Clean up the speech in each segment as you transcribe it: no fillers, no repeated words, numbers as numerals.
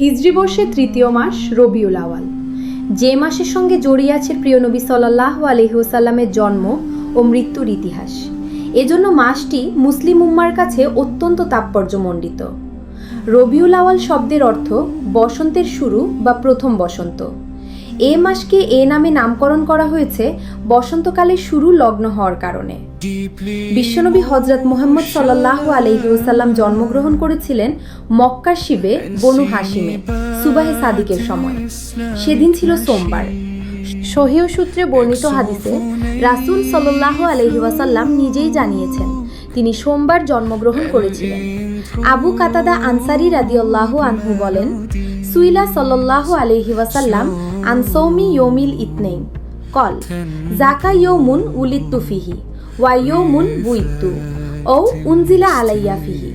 হিজরি বর্ষের তৃতীয় মাস রবিউল আওয়াল, যে মাসের সঙ্গে জড়িয়ে আছে প্রিয় নবী সাল্লাল্লাহু আলাইহি ওয়াসাল্লামের জন্ম ও মৃত্যুর ইতিহাস। এজন্য মাসটি মুসলিম উম্মার কাছে অত্যন্ত তাৎপর্যমণ্ডিত। রবিউল আওয়াল শব্দের অর্থ বসন্তের শুরু বা প্রথম বসন্ত। এ মাসকে এ নামে নামকরণ করা হয়েছে বসন্তকালের শুরু লগ্ন হওয়ার কারণে। বিশ্বনবী হযরত মুহাম্মদ সাল্লাল্লাহু আলাইহি ওয়াসাল্লাম জন্মগ্রহণ করেছিলেন মক্কার শিবে বনু হাশিমে সুবাহে সাদিকের সময়। সেদিন ছিল সোমবার। সহিহ সূত্রে বর্ণিত হাদিসে রাসূল সাল্লাল্লাহু আলাইহি ওয়াসাল্লাম নিজেই জানিয়েছেন তিনি সোমবার জন্মগ্রহণ করেছিলেন। আবু কাতাদা আনসারী রাদিয়াল্লাহু আনহু বলেন, সুইলা সাল্লাল্লাহু আলাইহি ওয়াসাল্লাম আন সৌমি ইয়ৌমিল ইতনাইন কল যাকা ইয়ৌমুন উলিদতু ফিহি ওয়া ইয়ৌমুন বুইতু ও উনজিলা আলাইয়া ফিহি।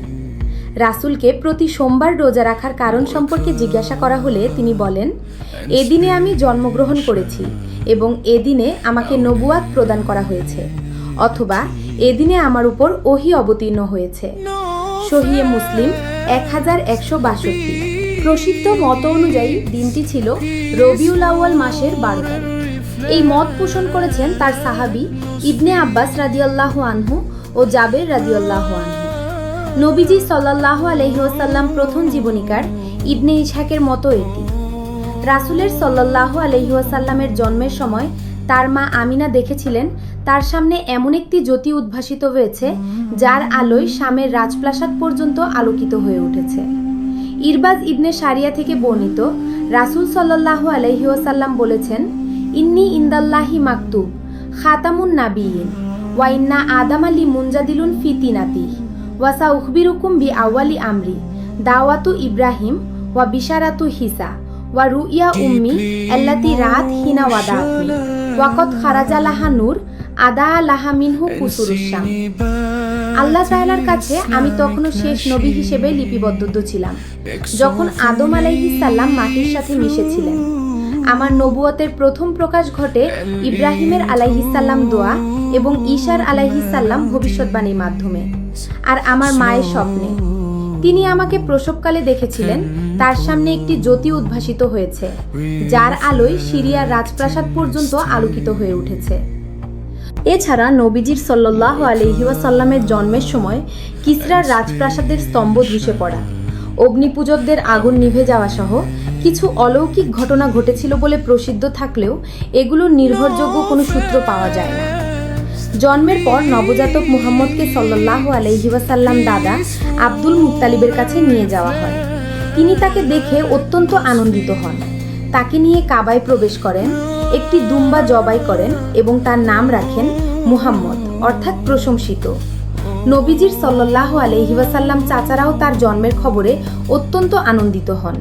রাসূলকে প্রতি সোমবার রোজা রাখার কারণ সম্পর্কে জিজ্ঞাসা করা হলে তিনি বলেন, এদিনে আমি জন্মগ্রহণ করেছি এবং এদিনে আমাকে নবুয়াত প্রদান করা হয়েছে, অথবা এদিনে আমার উপর ওহী অবতীর্ণ হয়েছে। সহিহ মুসলিম 1162। প্রসিদ্ধ মত অনুযায়ী দিনটি ছিল রবিউল আউয়াল মাসের 12 তারিখ। এই মত পোষণ করেছেন তার সাহাবী ইবনে আব্বাস রাদিয়াল্লাহু আনহু ও জাবের রাদিয়াল্লাহু আনহু। নবীজি সাল্লাল্লাহু আলাইহি ওয়াসাল্লাম প্রথম জীবনীকার ইবনে ইসহাকের মতো এটি। রাসূলের সাল্লাল্লাহু আলাইহি ওয়াসাল্লামের জন্মের সময় তার মা আমিনা দেখেছিলেন তার সামনে এমন একটি জ্যোতি উদ্ভাসিত হয়েছে যার আলোয় শামের রাজপ্রাসাদ পর্যন্ত আলোকিত হয়ে উঠেছে। ইরবাজ ইবনে সারিয়া থেকে বর্ণিত, রাসূল সাল্লাল্লাহু আলাইহি ওয়াসাল্লাম বলেছেন, ইন্নী ইনদাল্লাহি মাকতুব খাতামুন নাবিয়িন ওয়া ইন্না আদাম আলী মুনজাদিলুন ফি তিনাতিহি ওয়া সাউখবিরুকুম বি আওয়ালি আমরি দাওয়াতু ইব্রাহিম ওয়া বিশারাতু হিসা ওয়া রুইয়া উম্মি আল্লাতী রাত হিনা ওয়াদাতনি ওয়া কদ খারাজা লাহা নূর আদা লাহা মিনহু কুসুরুশ শাম। আল্লাহ তাআলার কাছে আমি তখনও শেষ নবী হিসেবে লিপিবদ্ধ ছিলাম যখন আদম আলাইহিস সালাম মাটির সাথে মিশেছিলেন। আমার নবুয়তের প্রথম প্রকাশ ঘটে ইব্রাহিমের আলাইহিস সালাম দোয়া এবং ঈশার আলাইহিস সালাম ভবিষ্যৎবাণীর মাধ্যমে, আর আমার মায়ের স্বপ্নে। তিনি আমাকে প্রসবকালে দেখেছিলেন তার সামনে একটি জ্যোতি উদ্ভাসিত হয়েছে যার আলোয় সিরিয়ার রাজপ্রাসাদ পর্যন্ত আলোকিত হয়ে উঠেছে। এছাড়া নবীজির সাল্লাল্লাহু আলাইহি ওয়াসাল্লামের জন্মের সময় কিসরার রাজপ্রাসাদের স্তম্ভ ধসে পড়া, অগ্নিপূজকদের আগুন নিভে যাওয়া সহ কিছু অলৌকিক ঘটনা ঘটেছিল বলে প্রসিদ্ধ থাকলেও এগুলোর নির্ভরযোগ্য কোনো সূত্র পাওয়া যায় না। জন্মের পর নবজাতক মুহাম্মদকে সাল্লাল্লাহু আলাইহি ওয়াসাল্লাম দাদা আব্দুল মুত্তালিবের কাছে নিয়ে যাওয়া হয়। তিনি তাকে দেখে অত্যন্ত আনন্দিত হন, তাকে নিয়ে কাবায় প্রবেশ করেন, একটি দুম্বা জবাই করেন এবং তার নাম রাখেন মুহাম্মদ, অর্থাৎ প্রশংসিত। নবীজির সাল্লাল্লাহু আলাইহি ওয়াসাল্লাম চাচারাও তার জন্মের খবরে অত্যন্ত আনন্দিত হন।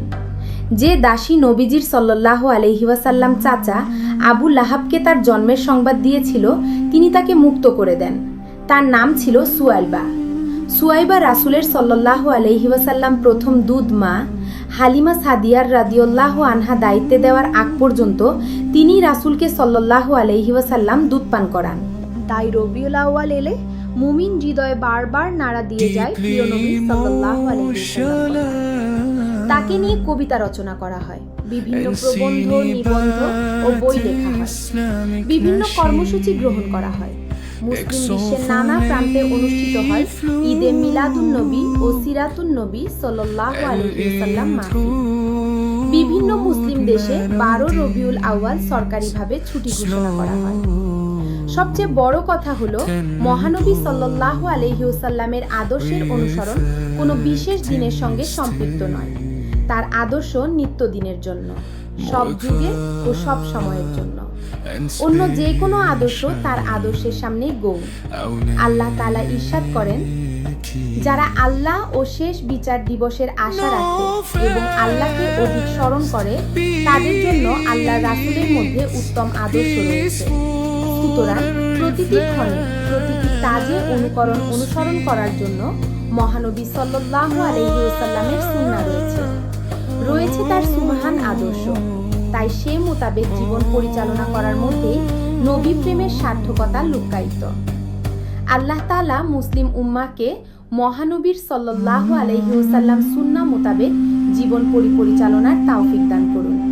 যে দাসী নবীজির সাল্লাল্লাহু আলাইহি ওয়াসাল্লাম চাচা আবু লাহাবকে তার জন্মের সংবাদ দিয়েছিল তিনি তাকে মুক্ত করে দেন। তার নাম ছিল সুয়াইবা। সুয়াইবা রাসূলের সাল্লাল্লাহু আলাইহি ওয়াসাল্লাম প্রথম দুধ মা হালিমা সাদিয়ার রাদিয়াল্লাহু আনহা দায়িত্বে দেওয়ার আগ পর্যন্ত তিনি রাসূলকে সাল্লাল্লাহু আলাইহি ওয়াসাল্লাম দুধ পান করান। তাই রবিউল আউয়াল এলে মুমিন হৃদয়ে বারবার নাড়া দিয়ে যায় প্রিয় নবী সাল্লাল্লাহু আলাইহি ওয়াসাল্লাম। তাকে নিয়ে কবিতা রচনা করা হয়, বিভিন্ন প্রবন্ধ, নিবন্ধ ও বই লেখা হয়, বিভিন্ন কর্মসূচি গ্রহণ করা হয়। মুসলিম বিশ্বের নানা প্রান্তে অনুষ্ঠিত হয় ঈদে মিলাদুন নবী ও সিরাতুন নবী সাল্লাল্লাহু আলাইহি ওয়াসাল্লাম মাহফিল। বিভিন্ন মুসলিম দেশে 12 রবিউল আউয়াল সরকারিভাবে ছুটি ঘোষণা করা হয়। সবচেয়ে বড় কথা হলো মহানবী সাল্লাল্লাহু আলাইহি ওয়াসাল্লামের আদর্শের অনুসরণ কোনো বিশেষ দিনের সঙ্গে সম্পৃক্ত নয়। তার আদর্শ নিত্যদিনের জন্য, সব যুগে ও সব সময়ের জন্য। অন্য যে কোনো আদর্শ তার আদর্শের সামনে গৌণ। আল্লাহ তাআলা ইরশাদ করেন, যারা আল্লাহ ও শেষ বিচার দিবসের আশা রাখে এবং আল্লাহকে অধিক স্মরণ করে তাদের জন্য আল্লাহ রাসূলের মধ্যে উত্তম আদর্শ রয়েছে। সুতরাং প্রতিটি ক্ষণে প্রতিটি কাজে অনুসরণ করার জন্য মহানবী সাল্লাল্লাহু আলাইহি ওয়াসাল্লামের সুন্নাহ রয়েছে তার সুমহান আদর্শ। তাই সে মোতাবেক জীবন পরিচালনা করার মধ্যে নবী প্রেমের সার্থকতা লুকায়িত। আল্লাহ তাআলা মুসলিম উম্মাহকে মহানবীর সাল্লাল্লাহু আলাইহি ওয়াসাল্লাম সুন্নাহ মোতাবেক জীবন পরিচালনার তৌফিক দান করুন।